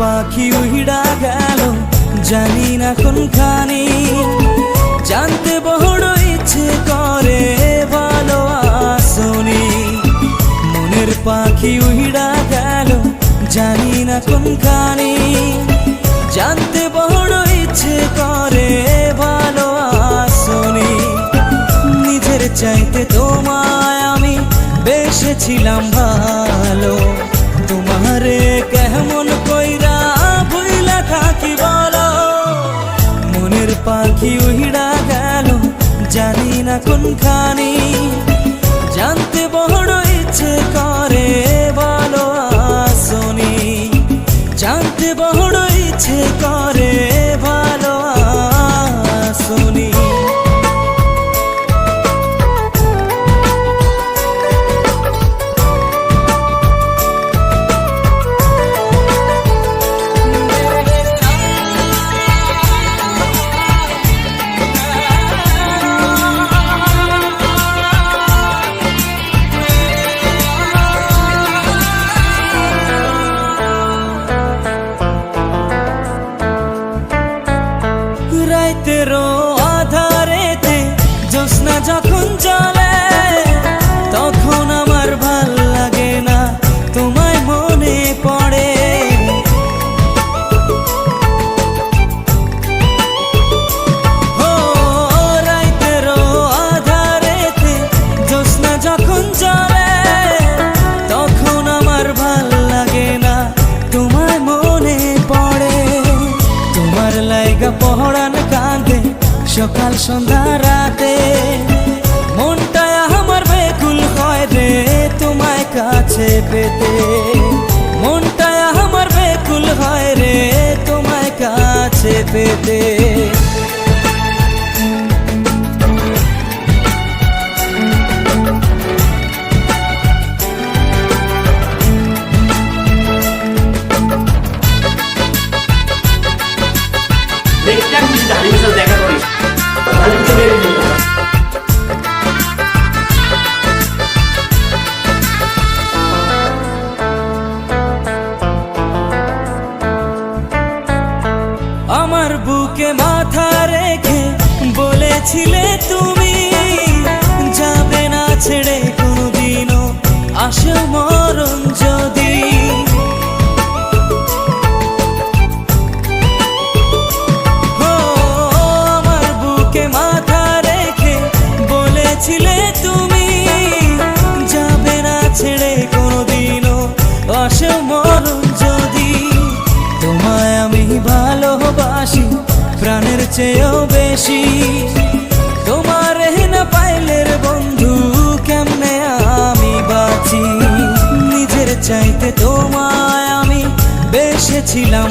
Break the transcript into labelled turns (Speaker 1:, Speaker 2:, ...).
Speaker 1: পাখি উড়া গেল জানি না কোনখানে, জানতে বড় ইচ্ছে করে ভালো আসনি। মনের পাখি উড়া গেল জানি না কোনখানে, জানতে বড় ইচ্ছে করে ভালো আসনি। নিজের চাইতে তোমায় আমি বেসেছিলাম ভালো, তোমারে কেমন কইরা ভুইলা থাকি বলো। মনের পাখি উড়া গেল জানি না কোনখানে, জানতে বড় ইচ্ছে করে ভালো আসনি। জানতে বড় ইচ্ছে করে ভালো আসনি। রাতেরও আধারেতে জ্যোৎস্না যখন চলে, তখন আমার ভাল লাগে না তোমায় মনে পড়ে। ও রাতেরও আধারেতে জ্যোৎস্না যখন চলে, তখন আমার ভাল লাগে না তোমায় মনে পড়ে। তোমার লাইগা পহরান কাঁদে সকাল সন্ধ্যা রাতে, মনটা আমার বেকুল হয় রে তোমায় কাছে পেতে। মনটা আমার বেকুল হয় রে তোমায় কাছে পেতে।
Speaker 2: দেখা করিস
Speaker 1: আমার বুকে মাথা রেখে বলেছিলে তুমি, যাবে না ছেড়ে কোনোদিনও আসো মরণ যদি। আমার বুকে মাথা রেখে বলেছিলে তুমি, যাবে না ছেড়ে কোনোদিনও আসো মরণ যদি। তোমায় আমি ভালোবাসি প্রাণের চেয়েও বেশি, তোমার না পাইলের বন্ধু কেমনে আমি বাঁচি। নিজের চাইতে তোমায় আমি বেসেছিলাম